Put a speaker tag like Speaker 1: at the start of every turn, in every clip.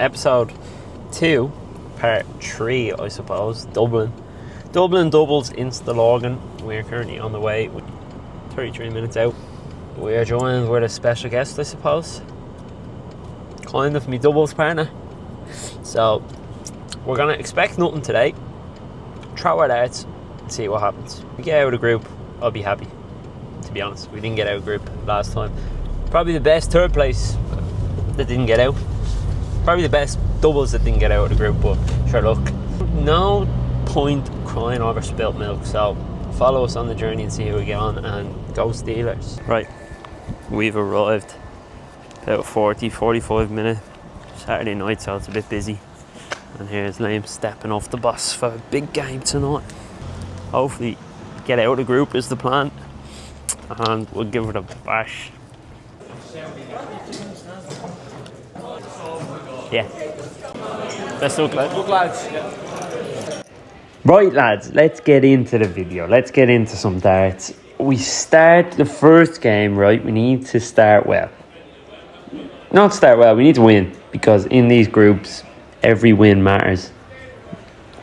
Speaker 1: episode 2, part 3, I suppose. Dublin doubles in Stillorgan. We're currently on the way, 33 minutes out. We are joined with a special guest, I suppose. Kind of me doubles partner. So, we're going to expect nothing today. Throw our darts and see what happens. If we get out of the group, I'll be happy. To be honest, we didn't get out of the group last time. Probably the best third place that didn't get out. Probably the best doubles that didn't get out of the group, but sure, look, no point crying over spilt milk. So follow us on the journey and see how we get on, and go Steelers. Right, we've arrived about 45 minute Saturday night, so it's a bit busy. And here's Liam stepping off the bus for a big game tonight. Hopefully get out of the group is the plan, and we'll give it a bash. Yeah. Best of luck, lads. Right, lads, let's get into the video. Let's get into some darts. We start the first game, right? We need to start well. Not start well, we need to win. Because in these groups, every win matters.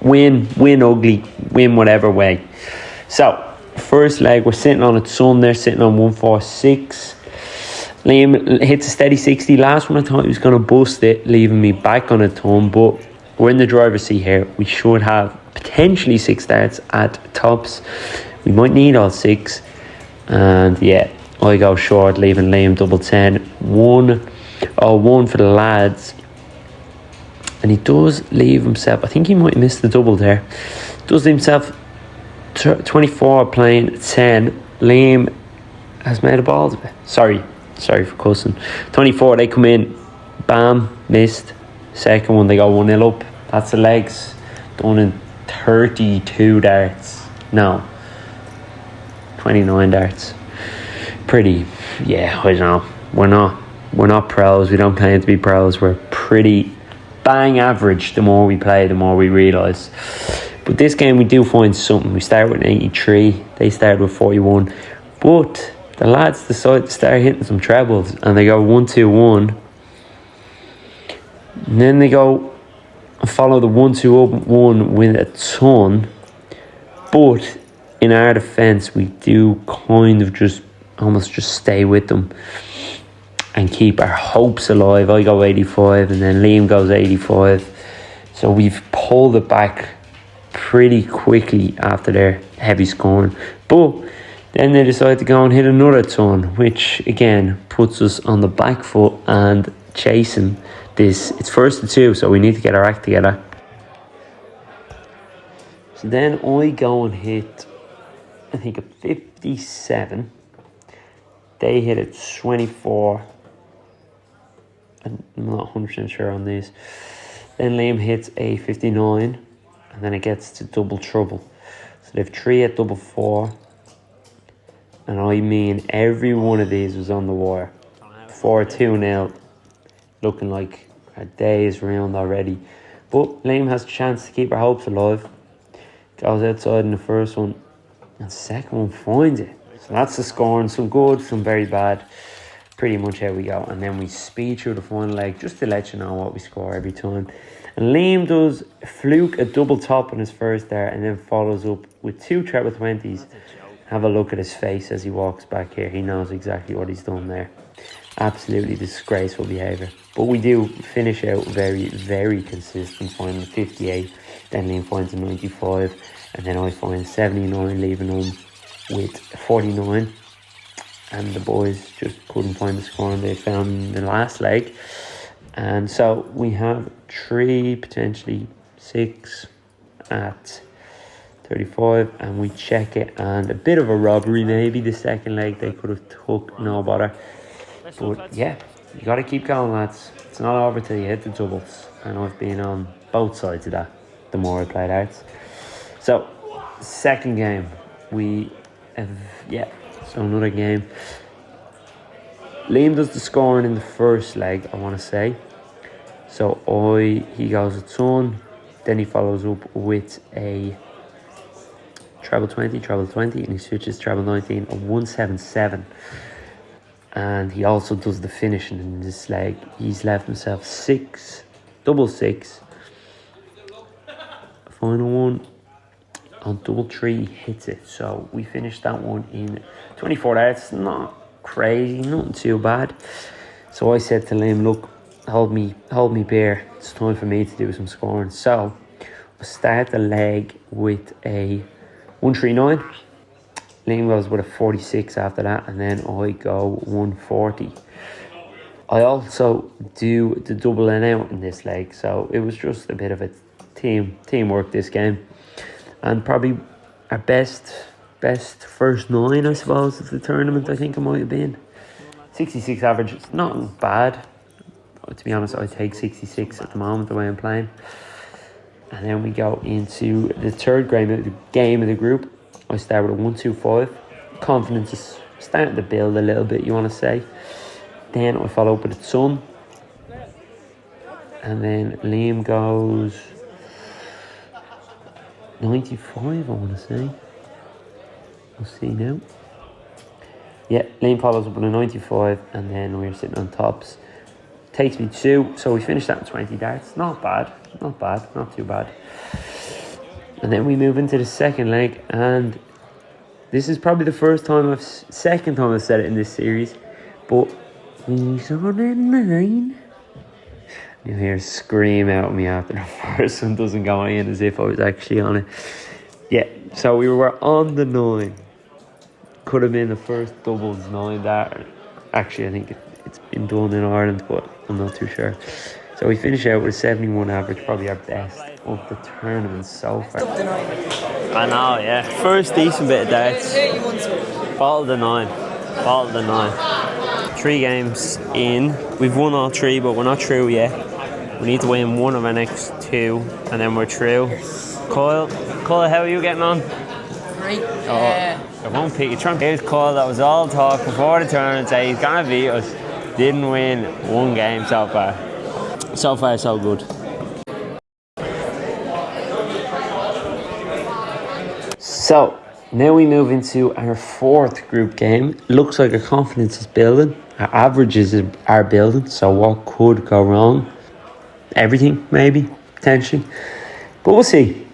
Speaker 1: Win ugly, win whatever way. So, first leg, we're sitting on a ton there, sitting on 146. Liam hits a steady 60. Last one I thought he was going to bust it, leaving me back on a ton, but we're in the driver's seat here. We should have potentially 6 darts at tops. We might need all 6. And yeah, I go short, leaving Liam double 10. 1 for the lads. And he does leave himself, I think he might miss the double there. Does leave himself 24 playing 10. Liam has made a balls of it. Sorry for cussing. 24, they come in, bam, missed. Second one, they go 1-0 up. That's the legs. Done in 32 darts. No, 29 darts. Pretty, yeah, I don't know. We're not pros. We don't claim to be pros. We're pretty bang average. The more we play, the more we realise. But this game, we do find something. We start with 83. They started with 41. But the lads decide to start hitting some trebles, and they go 1-2-1. And then they go and follow the 1-2-1 with a ton. But in our defence, we do kind of almost just stay with them and keep our hopes alive. I go 85, and then Liam goes 85. So we've pulled it back pretty quickly after their heavy scoring. But then they decide to go and hit another ton, which again puts us on the back foot and chasing this. It's 1st and 2, so we need to get our act together. So then I go and hit, I think, a 57. They hit a 24. I'm not 100% sure on these. Then Liam hits a 59, and then it gets to double trouble. So they have 3 at double 4. And I mean, every one of these was on the wire. 4-2-0, looking like our day is round already. But Liam has a chance to keep our hopes alive. Goes outside in the first one, and the second one finds it. So that's the scoring. Some good, some very bad. Pretty much how we go. And then we speed through the final leg just to let you know what we score every time. And Liam does fluke a double top on his first dart, and then follows up with 2 treble 20s. Have a look at his face as he walks back here. He knows exactly what he's done there. Absolutely disgraceful behaviour. But we do finish out very, very consistent, finding 58. Then Liam finds a 95. And then I find 79, leaving him with 49. And the boys just couldn't find the score, and they found in the last leg. And so we have 3, potentially 6 at 35, and we check it, and a bit of a robbery maybe. The second leg they could have took, no bother. But yeah, you got to keep going, lads. It's not over till you hit the doubles, and I've been on both sides of that the more I played darts. So second game, we have, so another game. Liam does the scoring in the first leg, I want to say. So he goes a ton, then he follows up with a treble 20, and he switches treble 19, a 177. And he also does the finishing in this leg. He's left himself 6 double six. Final one on double three hits it. So we finished that one in 24 darts. Not crazy, nothing too bad. So I said to Liam, look, hold me beer. It's time for me to do some scoring. So we'll start the leg with a 139. Liam goes with a 46 after that, and then I go 140. I also do the doubling out in this leg, so it was just a bit of a teamwork this game, and probably our best first 9, I suppose, of the tournament. I think it might have been 66 average. It's not bad, to be honest. I take 66 at the moment the way I'm playing. And then we go into the third game of the group. I start with a 125. Confidence is starting to build a little bit, you want to say. Then I follow up with a Sun. And then Liam goes 95, I want to say. We'll see now. Yeah, Liam follows up with a 95, and then we're sitting on tops. Takes me 2, so we finished that in 20 darts. Not bad, not too bad. And then we move into the second leg, and this is probably the second time I've said it in this series, but he's on a 9. You hear scream out at me after the first one doesn't go in, as if I was actually on it. Yeah, so we were on the 9. Could have been the first doubles 9 dart. Actually, I think it's been done in Ireland, but I'm not too sure. So we finish out with a 71 average, probably our best of the tournament so far. I know, yeah. First decent bit of darts. Bottle the 9. 3 games in. We've won all 3, but we're not through yet. We need to win one of our next 2, and then we're through. Kyle, how are you getting on?
Speaker 2: Great.
Speaker 1: I won't pick you. Here's Kyle, that was all talk before the tournament. Say he's gonna beat us. Didn't win one game so far. So far, so good. So now we move into our 4th group game. Looks like our confidence is building. Our averages are building. So what could go wrong? Everything, maybe, potentially. But we'll see.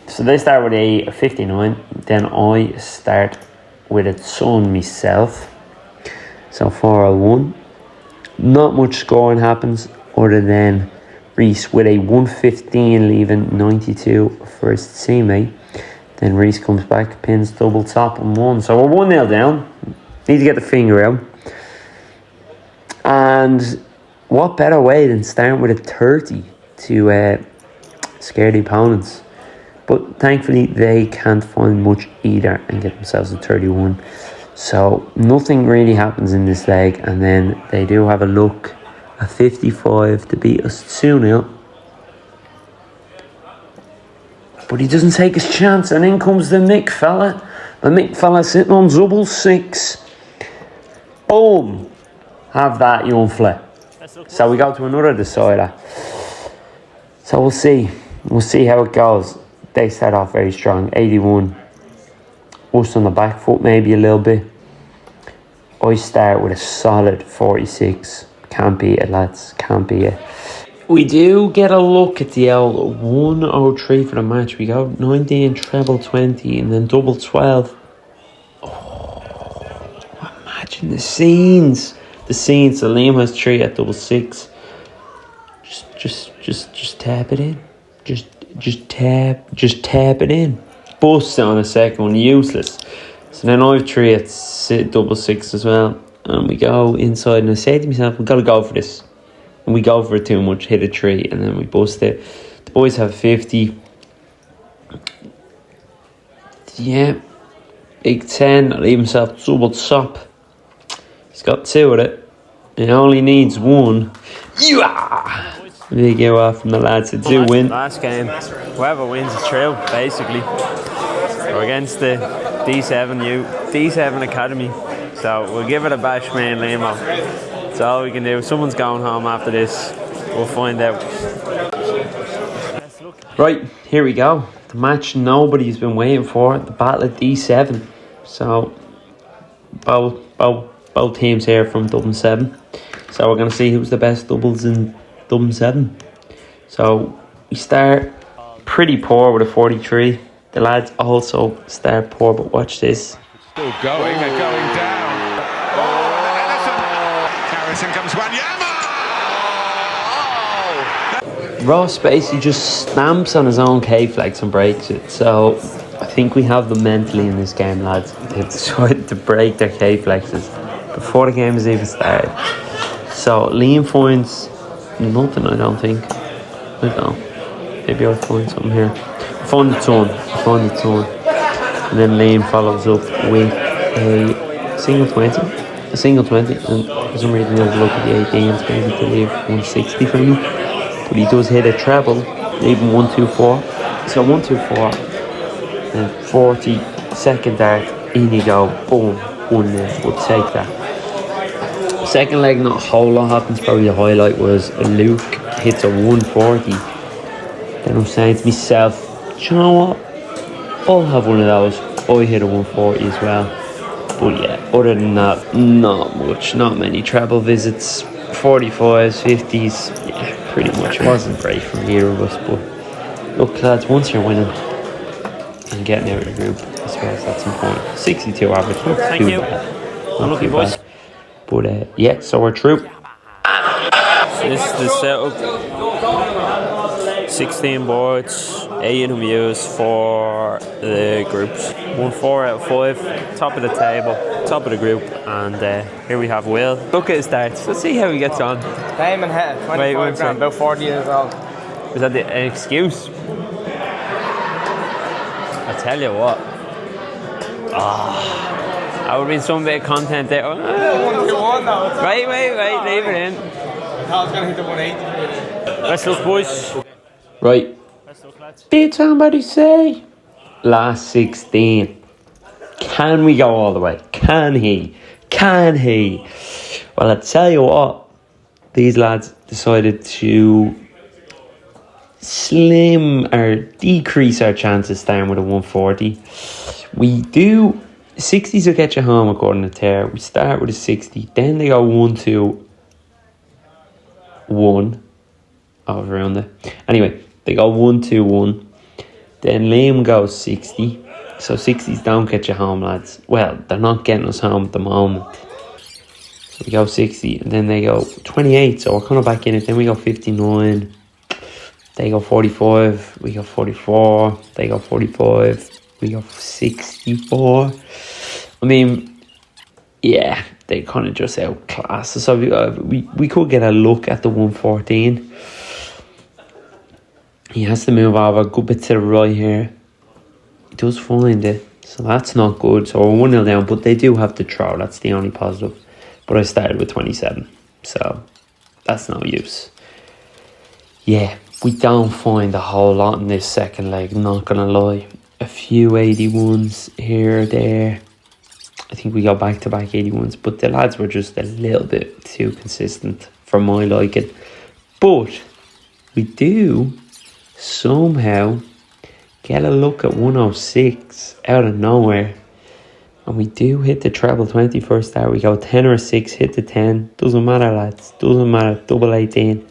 Speaker 1: So they start with a 59. Then I start with a Sun myself. So 401. Not much scoring happens other than Reese with a 115 leaving 92 for his teammate. Then Reese comes back, pins double top and 1. So we're 1-0 down. Need to get the finger out. And what better way than starting with a 30 to scare the opponents. But thankfully they can't find much either and get themselves a 31. So nothing really happens in this leg, and then they do have a look at 55 to beat us 2-0. But he doesn't take his chance, and in comes the Mick fella. The Mick fella sitting on double 6. Boom! Have that, young fella. So we go to another decider. So we'll see. We'll see how it goes. They start off very strong. 81. Us on the back foot maybe a little bit. I start with a solid 46. Can't beat it, lads. Can't beat it. We do get a look at the old 103 for the match. We go 19, treble 20, and then double 12. Oh, imagine the scenes. The scenes. So Liam has 3 at double 6. Just tap it in. Just tap it in. Bust on a second one, useless. So then I have 3 at double 6 as well, and we go inside, and I say to myself, we've got to go for this, and we go for it too much, hit a 3, and then we bust it. The boys have 50. Yeah, big 10. I leave himself double top. He's got 2 with it. He only needs 1. Yeah! Big go off from the lads. It's 2 win. Last game, whoever wins is through, basically. We're against the D7 Academy. So we'll give it a bash, man, Liam. That's all we can do. Someone's going home after this. We'll find out. Right, here we go. The match nobody's been waiting for. The battle at D7. So both teams here from Dublin 7. So we're going to see who's the best doubles in Dublin 7. So we start pretty poor with a 43. The lads also start poor, but watch this.
Speaker 2: Still going and going down. Harrison comes Wanyama!
Speaker 1: Ross basically just stamps on his own K-flex and breaks it. So I think we have them mentally in this game, lads. They've decided to break their K-flexes before the game has even started. So Liam finds nothing, I don't think. I don't know. Maybe I'll find something here. I found the ton. And then Liam follows up with a single 20. A single 20. And for some reason, I've looked at the 18s, maybe to leave 160 for me. But he does hit a treble, leaving 124. So 124. And 40-second dart. In you go. Boom. 1-0. We'll take that. Second leg, not a whole lot happens. Probably the highlight was Luke hits a 140. Then I'm saying to myself, do you know what? I'll have one of those. I hit a 140 as well. But yeah, other than that, not much. Not many treble visits. 45s, 50s. Yeah, pretty much. It wasn't great from either of us. But look, lads, once you're winning and getting out of the group, I suppose that's important. 62 average.
Speaker 3: Thank you. Unlucky boys.
Speaker 1: But yeah, so we're through.
Speaker 3: This is the setup. 16 boards, 8 of them used for the groups. 1-4 out of 5, top of the table, top of the group, and here we have Will. Look at his darts. Let's see how he gets on.
Speaker 4: Diamond hit, 25 grand, about 40 years old.
Speaker 3: Is that an excuse? I tell you what. That would have been some bit of content there.
Speaker 4: Wait,
Speaker 3: Leave it in.
Speaker 4: I thought I was going to hit the 180.
Speaker 3: Let's look, boys.
Speaker 1: Right. Did somebody say? Last 16. Can we go all the way? Can he? Well, I tell you what. These lads decided to slim or decrease our chances starting with a 140. We do 60s will get you home according to Ter. We start with a 60, then they go 1-2-1 around there. Anyway, they go 1-2-1. Then Liam goes 60. So 60s don't get you home, lads. Well, they're not getting us home at the moment. So we go 60, and then they go 28. So we're kind of back in it. Then we go 59. They go 45. We go 44. They go 45. We go 64. I mean, yeah, they kind of just outclass us. So we could get a look at the 114. He has to move over a good bit to the right here. He does find it, so that's not good. So we're 1-0 down, but they do have to throw. That's the only positive. But I started with 27, so that's no use. Yeah, we don't find a whole lot in this second leg, not gonna lie. A few 81s here or there. I think we got back-to-back 81s, but the lads were just a little bit too consistent for my liking. But we do somehow get a look at 106 out of nowhere. And we do hit the treble 20 first start. We go 10 or 6, hit the 10. Doesn't matter, lads. Doesn't matter. Double 18.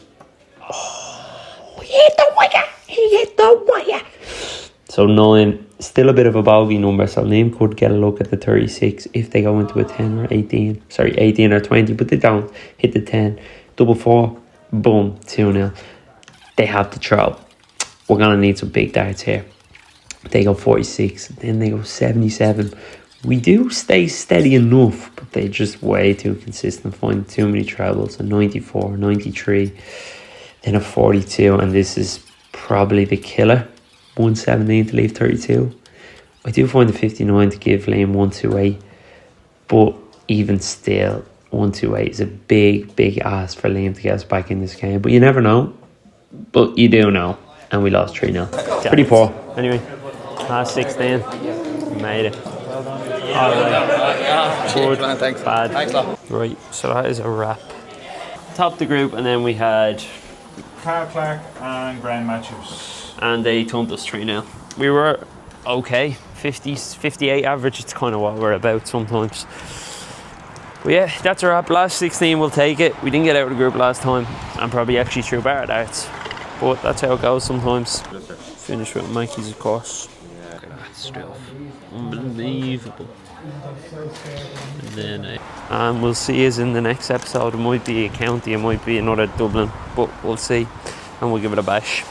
Speaker 1: Oh, he hit the wire. So 9. Still a bit of a bogey number. So Liam could get a look at the 36 if they go into a 10 or 18. Sorry, 18 or 20. But they don't. Hit the 10. Double 4. Boom. 2-0. They have to throw. We're going to need some big darts here. They go 46. Then they go 77. We do stay steady enough, but they're just way too consistent. Find too many trebles. A 94, 93, then a 42. And this is probably the killer. 117 to leave 32. I do find the 59 to give Liam 128. But even still, 128 is a big ask for Liam to get us back in this game. But you never know. But you do know. And we lost 3-0. Pretty poor.
Speaker 3: Anyway, last 16. Made it.
Speaker 4: Alright.
Speaker 3: Good,
Speaker 4: Man, thanks.
Speaker 3: bad.
Speaker 4: Thanks, love.
Speaker 3: Right, so that is a wrap. Top the group, and then we had...
Speaker 5: Carl Clark and Graham Matthews.
Speaker 3: And they thumped us 3-0. We were okay. 58 average, it's kind of what we're about sometimes. But yeah, that's a wrap. Last 16, we'll take it. We didn't get out of the group last time. And probably actually threw better darts. But that's how it goes sometimes. Finish with Mikey's, of course. Look at that stuff. Unbelievable. And then, we'll see us in the next episode. It might be a county, it might be another Dublin, but we'll see. And we'll give it a bash.